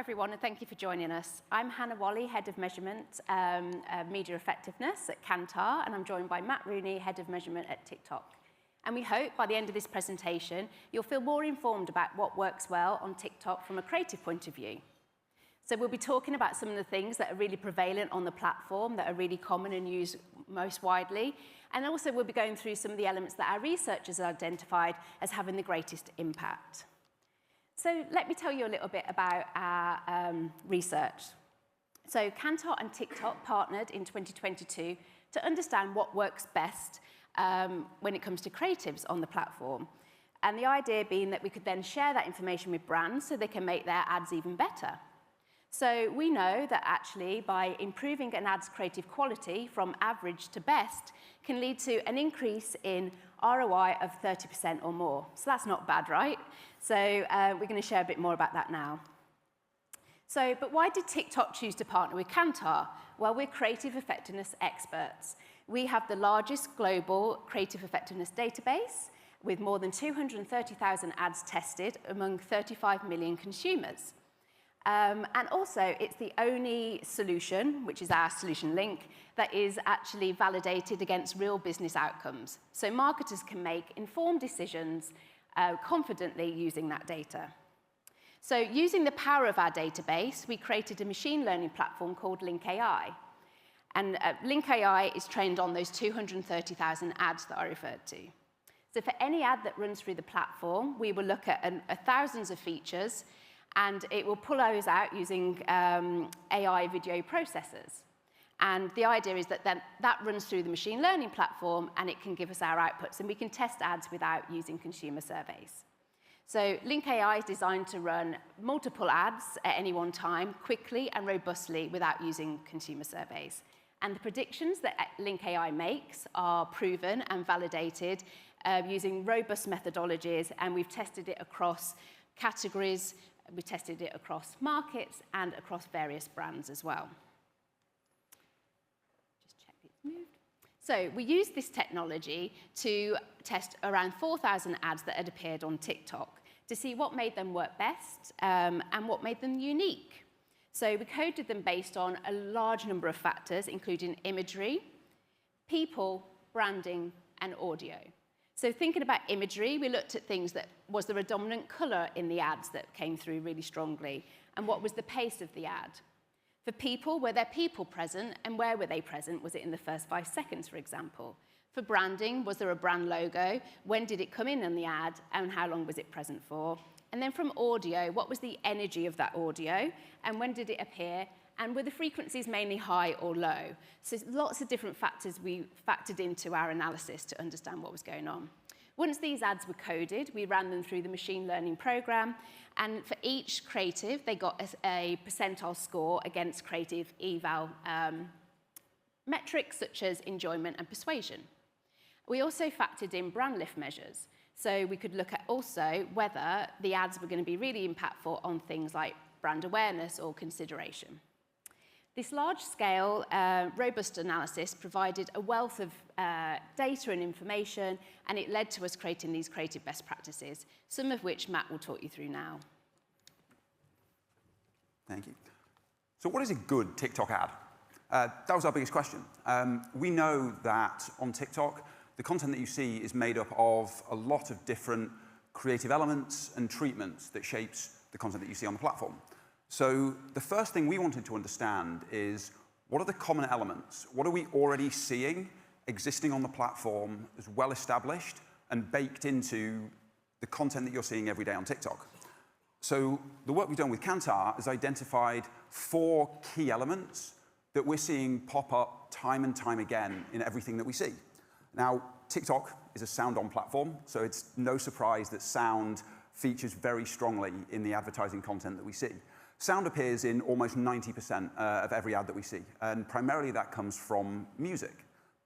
everyone, and thank you for joining us. I'm Hannah Walley, Head of Measurement, Media Effectiveness at Kantar, and I'm joined by Matt Rooney, Head of Measurement at TikTok. And we hope by the end of this presentation, you'll feel more informed about what works well on TikTok from a creative point of view. So we'll be talking about some of the things that are really prevalent on the platform, that are really common and used most widely. And also we'll be going through some of the elements that our researchers have identified as having the greatest impact. So let me tell you a little bit about our research. So Kantar and TikTok partnered in 2022 to understand what works best when it comes to creatives on the platform. And the idea being that we could then share that information with brands so they can make their ads even better. So we know that actually by improving an ad's creative quality from average to best can lead to an increase in ROI of 30% or more. So that's not bad, right? So we're going to share a bit more about that now. So, but why did TikTok choose to partner with Kantar? Well, we're creative effectiveness experts. We have the largest global creative effectiveness database with more than 230,000 ads tested among 35 million consumers. And also, it's the only solution, which is our solution link, that is actually validated against real business outcomes. So marketers can make informed decisions confidently using that data. So using the power of our database, we created a machine learning platform called Link AI. And Link AI is trained on those 230,000 ads that I referred to. So for any ad that runs through the platform, we will look at thousands of features, and it will pull those out using AI video processors. And the idea is that then that runs through the machine learning platform, and it can give us our outputs, and we can test ads without using consumer surveys. So Link AI is designed to run multiple ads at any one time, quickly and robustly, without using consumer surveys. And the predictions that Link AI makes are proven and validated using robust methodologies, and we've tested it across categories, we've tested it across markets, and across various brands as well. Just check it's moved. So we used this technology to test around 4,000 ads that had appeared on TikTok to see what made them work best and what made them unique. So we coded them based on a large number of factors, including imagery, people, branding, and audio. So thinking about imagery, we looked at things that was there a dominant color in the ads that came through really strongly, and what was the pace of the ad. For people, were there people present, and where were they present? Was it in the first 5 seconds, for example? For branding, was there a brand logo? When did it come in the ad, and how long was it present for? And then from audio, what was the energy of that audio, and when did it appear? And were the frequencies mainly high or low? So lots of different factors we factored into our analysis to understand what was going on. Once these ads were coded, we ran them through the machine learning program, and for each creative, they got a percentile score against creative eval metrics such as enjoyment and persuasion. We also factored in brand lift measures, so we could look at also whether the ads were going to be really impactful on things like brand awareness or consideration. This large-scale, robust analysis provided a wealth of data and information, and it led to us creating these creative best practices, some of which Matt will talk you through now. Thank you. So what is a good TikTok ad? That was our biggest question. We know that on TikTok, the content that you see is made up of a lot of different creative elements and treatments that shapes the content that you see on the platform. So the first thing we wanted to understand is, what are the common elements? What are we already seeing existing on the platform as well established and baked into the content that you're seeing every day on TikTok? So the work we've done with Kantar has identified 4 key elements that we're seeing pop up time and time again in everything that we see. Now, TikTok is a sound-on platform, so it's no surprise that sound features very strongly in the advertising content that we see. Sound appears in almost 90% of every ad that we see, and primarily that comes from music.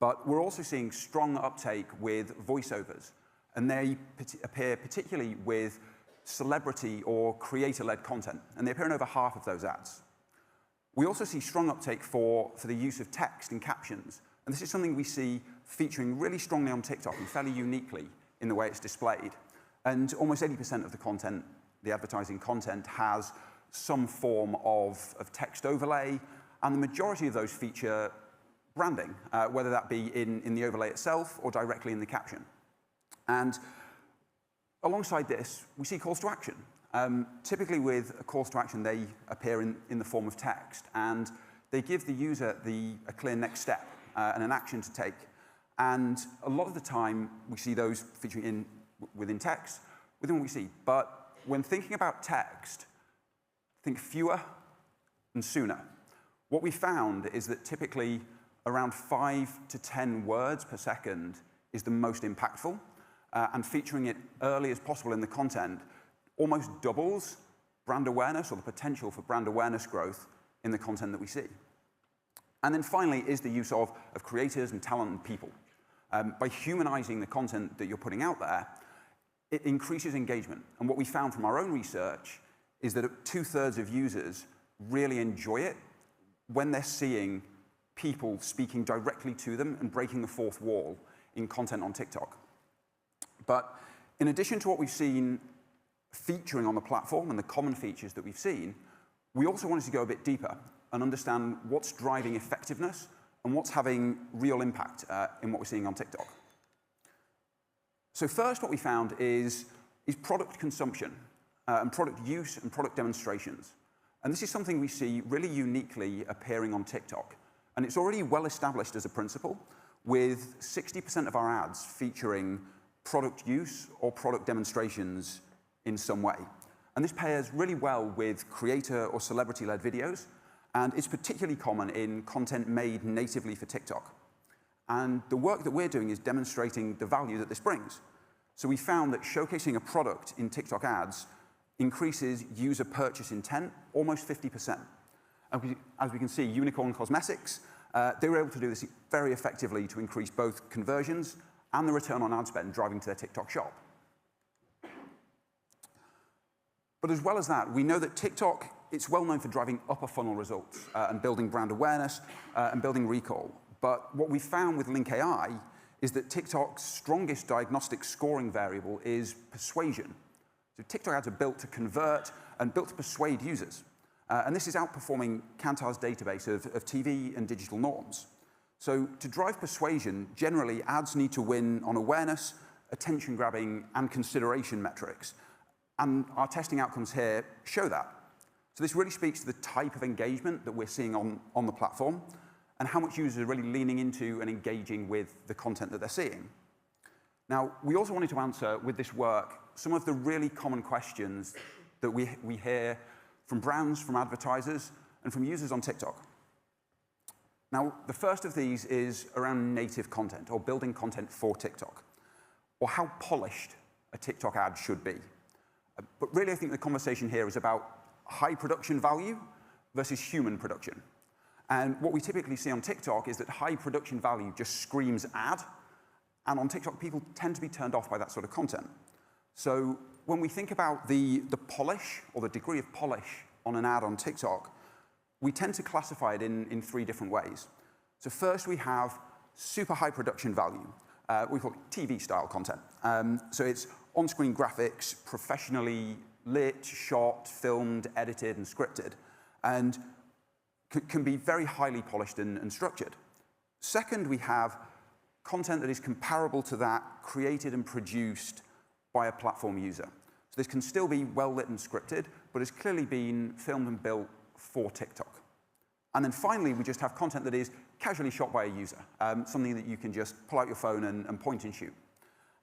But we're also seeing strong uptake with voiceovers, and they appear particularly with celebrity or creator-led content, and they appear in over half of those ads. We also see strong uptake for the use of text and captions, and this is something we see featuring really strongly on TikTok and fairly uniquely in the way it's displayed. And almost 80% of the content, the advertising content, has some form of text overlay, and the majority of those feature branding, whether that be in the overlay itself or directly in the caption. And alongside this, we see calls to action. Typically with calls to action, they appear in the form of text, and they give the user a clear next step and an action to take. And a lot of the time, we see those featuring within text, within what we see. But when thinking about text, think fewer and sooner. What we found is that typically around 5 to 10 words per second is the most impactful, and featuring it early as possible in the content almost doubles brand awareness, or the potential for brand awareness growth in the content that we see. And then finally is the use of creators and talent and people. By humanizing the content that you're putting out there, it increases engagement. And what we found from our own research is that 2/3 of users really enjoy it when they're seeing people speaking directly to them and breaking the fourth wall in content on TikTok. But in addition to what we've seen featuring on the platform and the common features that we've seen, we also wanted to go a bit deeper and understand what's driving effectiveness and what's having real impact in what we're seeing on TikTok. So first, what we found is product consumption and product use and product demonstrations. And this is something we see really uniquely appearing on TikTok. And it's already well established as a principle, with 60% of our ads featuring product use or product demonstrations in some way. And this pairs really well with creator or celebrity-led videos, and it's particularly common in content made natively for TikTok. And the work that we're doing is demonstrating the value that this brings. So we found that showcasing a product in TikTok ads increases user purchase intent almost 50%. And as we can see, Unicorn Cosmetics, they were able to do this very effectively to increase both conversions and the return on ad spend driving to their TikTok shop. But as well as that, we know that TikTok, it's well known for driving upper funnel results and building brand awareness and building recall. But what we found with Link AI is that TikTok's strongest diagnostic scoring variable is persuasion. So TikTok ads are built to convert and built to persuade users. And this is outperforming Kantar's database of TV and digital norms. So to drive persuasion, generally ads need to win on awareness, attention grabbing, and consideration metrics. And our testing outcomes here show that. So this really speaks to the type of engagement that we're seeing on the platform and how much users are really leaning into and engaging with the content that they're seeing. Now, we also wanted to answer with this work some of the really common questions that we hear from brands, from advertisers, and from users on TikTok. Now, the first of these is around native content, or building content for TikTok, or how polished a TikTok ad should be. But really, I think the conversation here is about high production value versus human production. And what we typically see on TikTok is that high production value just screams ad, and on TikTok, people tend to be turned off by that sort of content. So when we think about the polish, or the degree of polish on an ad on TikTok, we tend to classify it in 3 different ways. So first, we have super high production value. We call it TV-style content. So it's on-screen graphics, professionally lit, shot, filmed, edited, and scripted, and can be very highly polished and structured. Second, we have content that is comparable to that created and produced by a platform user. So this can still be well-lit and scripted, but it's clearly been filmed and built for TikTok. And then finally, we just have content that is casually shot by a user, something that you can just pull out your phone and point and shoot.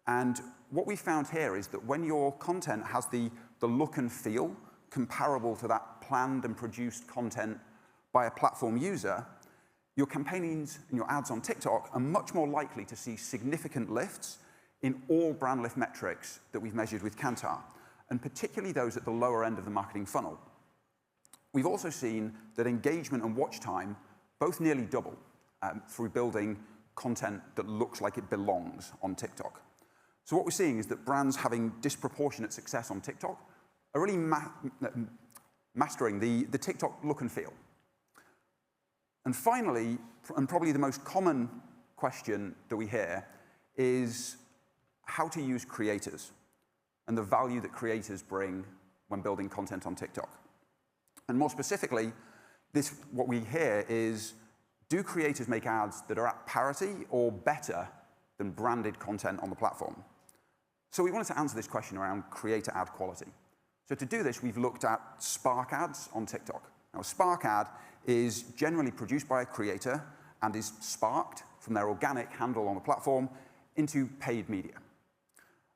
And what we found here is that when your content has the look and feel comparable to that planned and produced content by a platform user, your campaigns and your ads on TikTok are much more likely to see significant lifts in all brand lift metrics that we've measured with Kantar, and particularly those at the lower end of the marketing funnel. We've also seen that engagement and watch time both nearly double through building content that looks like it belongs on TikTok. So what we're seeing is that brands having disproportionate success on TikTok are really mastering the TikTok look and feel. And finally, and probably the most common question that we hear, is how to use creators and the value that creators bring when building content on TikTok. And more specifically, what we hear is, do creators make ads that are at parity or better than branded content on the platform? So we wanted to answer this question around creator ad quality. So to do this, we've looked at Spark ads on TikTok. Now, a Spark ad is generally produced by a creator and is sparked from their organic handle on the platform into paid media.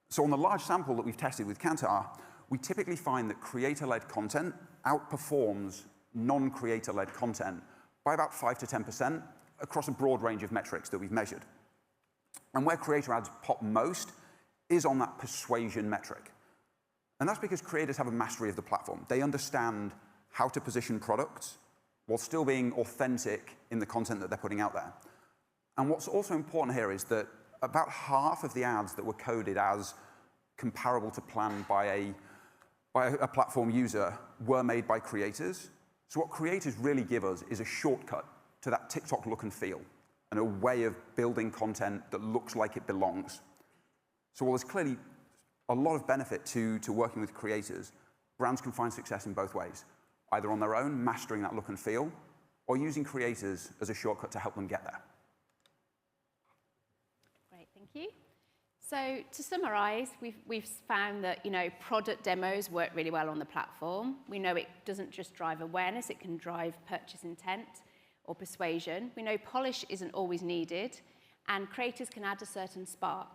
So on the large sample that we've tested with Kantar, we typically find that creator-led content outperforms non-creator-led content by about 5 to 10% across a broad range of metrics that we've measured. And where creator ads pop most is on that persuasion metric. And that's because creators have a mastery of the platform. They understand how to position products while still being authentic in the content that they're putting out there. And what's also important here is that about half of the ads that were coded as comparable to plan by a platform user were made by creators. So what creators really give us is a shortcut to that TikTok look and feel, and a way of building content that looks like it belongs. So while there's clearly a lot of benefit to working with creators, brands can find success in both ways, either on their own, mastering that look and feel, or using creators as a shortcut to help them get there. Great, thank you. So to summarize, we've found that product demos work really well on the platform. We know it doesn't just drive awareness, it can drive purchase intent or persuasion. We know polish isn't always needed, and creators can add a certain spark.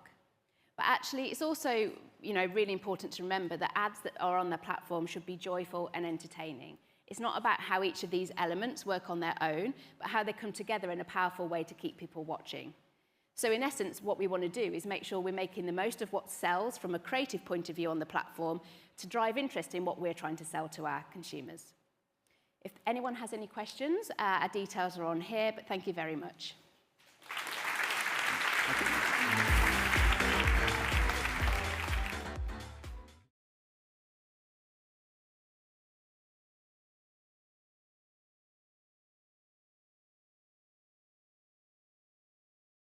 But actually, it's also really important to remember that ads that are on the platform should be joyful and entertaining. It's not about how each of these elements work on their own, but how they come together in a powerful way to keep people watching. So in essence, what we want to do is make sure we're making the most of what sells from a creative point of view on the platform to drive interest in what we're trying to sell to our consumers. If anyone has any questions, our details are on here, but thank you very much. Thank you.